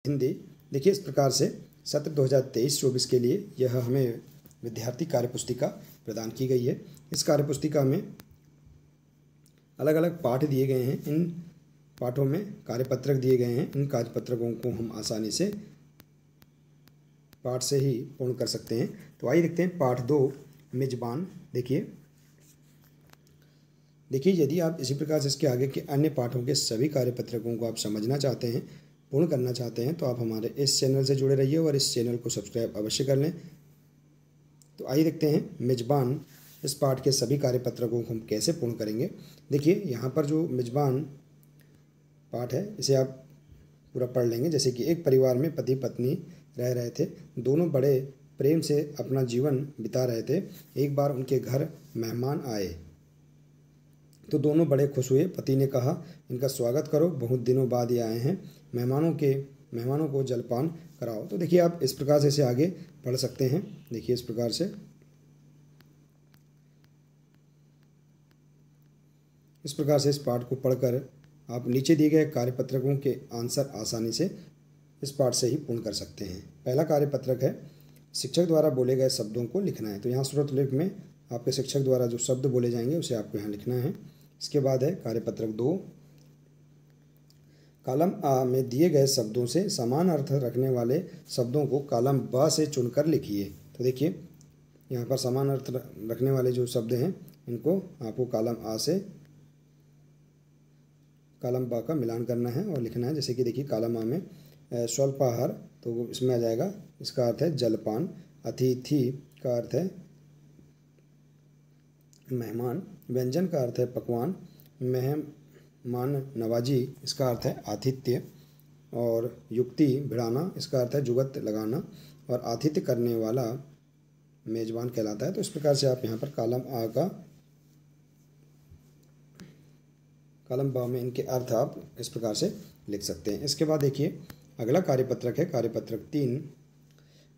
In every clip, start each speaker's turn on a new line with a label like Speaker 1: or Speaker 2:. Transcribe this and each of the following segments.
Speaker 1: हिंदी। देखिए, इस प्रकार से सत्र 2023-24 के लिए यह हमें विद्यार्थी कार्यपुस्तिका प्रदान की गई है। इस कार्यपुस्तिका में अलग अलग पाठ दिए गए हैं। इन पाठों में कार्यपत्रक दिए गए हैं। इन कार्यपत्रकों को हम आसानी से पाठ से ही पूर्ण कर सकते हैं। तो आइए देखते हैं पाठ 2 मेजबान। देखिए, यदि आप इसी प्रकार से इसके आगे के अन्य पाठों के सभी कार्यपत्रकों को आप समझना चाहते हैं, पूर्ण करना चाहते हैं, तो आप हमारे इस चैनल से जुड़े रहिए और इस चैनल को सब्सक्राइब अवश्य कर लें। तो आइए देखते हैं मेजबान इस पाठ के सभी कार्यपत्रकों को हम कैसे पूर्ण करेंगे। देखिए, यहाँ पर जो मेजबान पाठ है इसे आप पूरा पढ़ लेंगे। जैसे कि एक परिवार में पति पत्नी रह रहे थे। दोनों बड़े प्रेम से अपना जीवन बिता रहे थे। एक बार उनके घर मेहमान आए तो दोनों बड़े खुश हुए। पति ने कहा, इनका स्वागत करो, बहुत दिनों बाद ये आए हैं, मेहमानों को जलपान कराओ। तो देखिए, आप इस प्रकार से इसे आगे पढ़ सकते हैं। देखिए, इस प्रकार से इस पाठ को पढ़कर आप नीचे दिए गए कार्यपत्रकों के आंसर आसानी से इस पाठ से ही पूर्ण कर सकते हैं। पहला कार्यपत्रक है शिक्षक द्वारा बोले गए शब्दों को लिखना है। तो यहाँ स्रोत लेख में आपके शिक्षक द्वारा जो शब्द बोले जाएंगे उसे आपको यहाँ लिखना है। इसके बाद है कार्यपत्रक 2, कॉलम आ में दिए गए शब्दों से समान अर्थ रखने वाले शब्दों को कॉलम ब से चुनकर लिखिए। तो देखिए, यहाँ पर समान अर्थ रखने वाले जो शब्द हैं इनको आपको कॉलम आ से कॉलम ब का मिलान करना है और लिखना है। जैसे कि देखिए, कॉलम आ में स्वल्पाहार, तो इसमें आ जाएगा, इसका अर्थ है जलपान। अतिथि का अर्थ है मेहमान। व्यंजन का अर्थ है पकवान। मेहमान नवाजी, इसका अर्थ है आतिथ्य। और युक्ति भिड़ाना, इसका अर्थ है जुगत लगाना। और आतिथ्य करने वाला मेजबान कहलाता है। तो इस प्रकार से आप यहाँ पर कॉलम ब में इनके अर्थ आप इस प्रकार से लिख सकते हैं। इसके बाद देखिए, अगला कार्यपत्रक है कार्यपत्रक 3,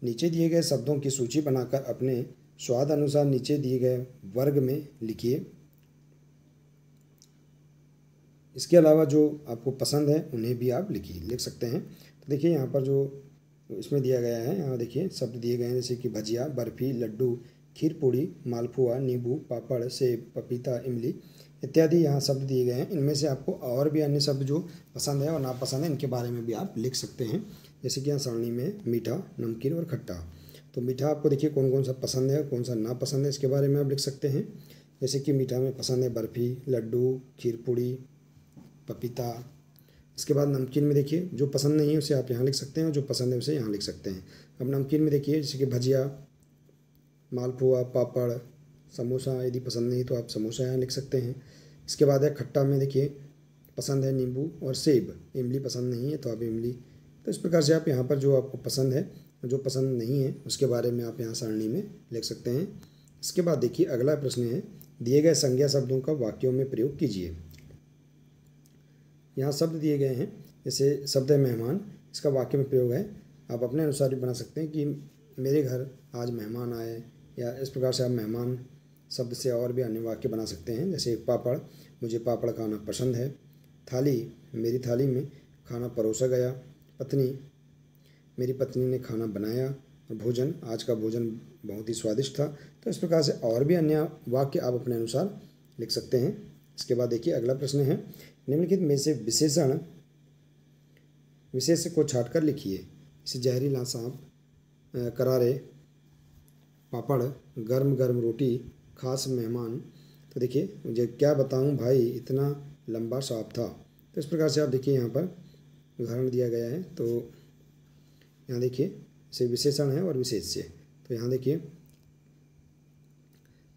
Speaker 1: नीचे दिए गए शब्दों की सूची बनाकर अपने स्वाद अनुसार नीचे दिए गए वर्ग में लिखिए। इसके अलावा जो आपको पसंद है उन्हें भी आप लिख सकते हैं। तो देखिए, यहाँ पर जो इसमें दिया गया है, यहाँ देखिए शब्द दिए गए हैं जैसे कि भजिया, बर्फ़ी, लड्डू, खीर पूड़ी, मालपुआ, नींबू, पापड़, सेब, पपीता, इमली इत्यादि यहाँ शब्द दिए गए हैं। इनमें से आपको और भी अन्य शब्द जो पसंद है और नापसंद है इनके बारे में भी आप लिख सकते हैं। जैसे कि यहाँ सारणी में मीठा, नमकीन और खट्टा। तो मीठा आपको देखिए कौन कौन सा पसंद है, कौन सा नापसंद है, इसके बारे में आप लिख सकते हैं। जैसे कि मीठा में पसंद है बर्फ़ी, लड्डू, खीर पूड़ी, पपीता। इसके बाद नमकीन में देखिए, जो पसंद नहीं है उसे आप यहाँ लिख सकते हैं और जो पसंद है उसे यहाँ लिख सकते हैं। अब नमकीन में देखिए, जैसे कि भजिया, मालपुआ, पापड़, समोसा, यदि पसंद नहीं तो आप समोसा यहाँ लिख सकते हैं। इसके बाद है खट्टा में देखिए, पसंद है नींबू और सेब, इमली पसंद नहीं है तो आप इमली। तो इस प्रकार से आप यहाँ पर जो आपको पसंद है, जो पसंद नहीं है उसके बारे में आप यहाँ सारणी में लिख सकते हैं। इसके बाद देखिए, अगला प्रश्न है, दिए गए संज्ञा शब्दों का वाक्यों में प्रयोग कीजिए। यहाँ शब्द दिए गए हैं, जैसे शब्द है मेहमान, इसका वाक्य में प्रयोग है। आप अपने अनुसार भी बना सकते हैं कि मेरे घर आज मेहमान आए, या इस प्रकार से आप मेहमान शब्द से और भी अन्य वाक्य बना सकते हैं। जैसे पापड़, मुझे पापड़ खाना पसंद है। थाली, मेरी थाली में खाना परोसा गया। पत्नी, मेरी पत्नी ने खाना बनाया। और भोजन, आज का भोजन बहुत ही स्वादिष्ट था। तो इस प्रकार से और भी अन्य वाक्य आप अपने अनुसार लिख सकते हैं। इसके बाद देखिए, अगला प्रश्न है, निम्नलिखित में से विशेष को छाँटकर लिखिए। जैसे जहरीला सांप, करारे पापड़, गर्म गर्म रोटी, खास मेहमान। तो देखिए, मुझे क्या बताऊं भाई, इतना लंबा सांप था। तो इस प्रकार से आप देखिए, यहाँ पर उदाहरण दिया गया है। तो यहाँ देखिए, इसे विशेषण है और विशेष से। तो यहाँ देखिए,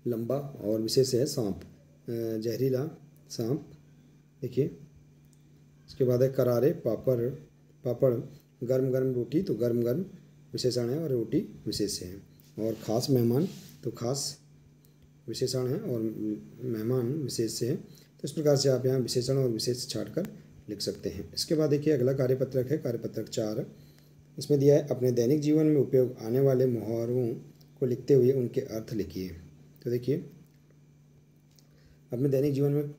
Speaker 1: लंबा और विशेष है सांप, जहरीला सांप। देखिए, इसके बाद है करारे पापड़, गर्म गर्म रोटी, तो गर्म गर्म विशेषण है और रोटी विशेष है। और ख़ास मेहमान, तो खास विशेषण है और मेहमान विशेष से है। तो इस प्रकार से आप यहाँ विशेषण और विशेष छाँटकर लिख सकते हैं। इसके बाद देखिए, अगला कार्यपत्रक है कार्यपत्रक 4। इसमें दिया है, अपने दैनिक जीवन में उपयोग आने वाले मुहावरों को लिखते हुए उनके अर्थ लिखिए। तो देखिए, अपने दैनिक जीवन में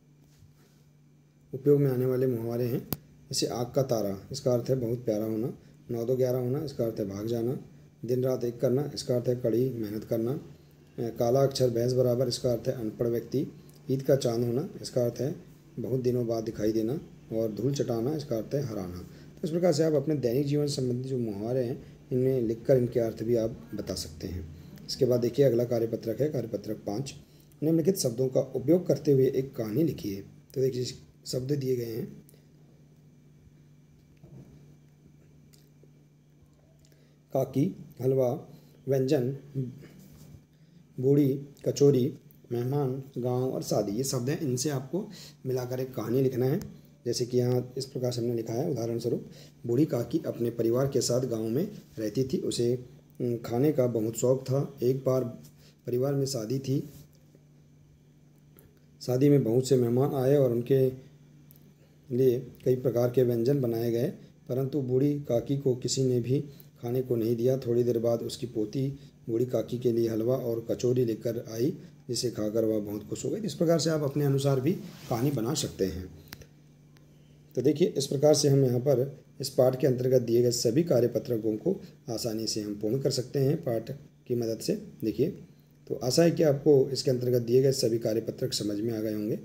Speaker 1: उपयोग में आने वाले मुहावरे हैं। जैसे आग का तारा, इसका अर्थ है बहुत प्यारा होना। 9 2 11 होना, इसका अर्थ है भाग जाना। दिन रात एक करना, इसका अर्थ है कड़ी मेहनत करना। काला अक्षर भैंस बराबर, इसका अर्थ है अनपढ़ व्यक्ति। ईद का चांद होना, इसका अर्थ है बहुत दिनों बाद दिखाई देना। और धूल चटाना, इसका अर्थ है हराना। तो इस प्रकार से आप अपने दैनिक जीवन संबंधी जो मुहावरे हैं इनमें लिखकर इनके अर्थ भी आप बता सकते हैं। इसके बाद देखिए अगला कार्यपत्रक है कार्यपत्रक 5। निम्नलिखित शब्दों का उपयोग करते हुए एक कहानी लिखिए। तो देखिए शब्द दिए गए हैं। काकी, हलवा, व्यंजन, बूढ़ी, कचौरी, मेहमान, गांव और शादी, ये शब्द हैं। इनसे आपको मिलाकर एक कहानी लिखना है। जैसे कि यहाँ इस प्रकार से हमने लिखा है, उदाहरण स्वरूप, बूढ़ी काकी अपने परिवार के साथ गांव में रहती थी। उसे खाने का बहुत शौक था। एक बार परिवार में शादी थी। शादी में बहुत से मेहमान आए और उनके लिए कई प्रकार के व्यंजन बनाए गए, परंतु बूढ़ी काकी को किसी ने भी खाने को नहीं दिया। थोड़ी देर बाद उसकी पोती बूढ़ी काकी के लिए हलवा और कचौरी लेकर आई, जिसे खाकर वह बहुत खुश हो गई। इस प्रकार से आप अपने अनुसार भी कहानी बना सकते हैं। तो देखिए इस प्रकार से हम यहाँ पर इस पाठ के अंतर्गत दिए गए सभी कार्यपत्रकों को आसानी से हम पूर्ण कर सकते हैं पाठ की मदद से। देखिए तो आशा है कि आपको इसके अंतर्गत दिए गए सभी कार्यपत्रक समझ में आ गए होंगे।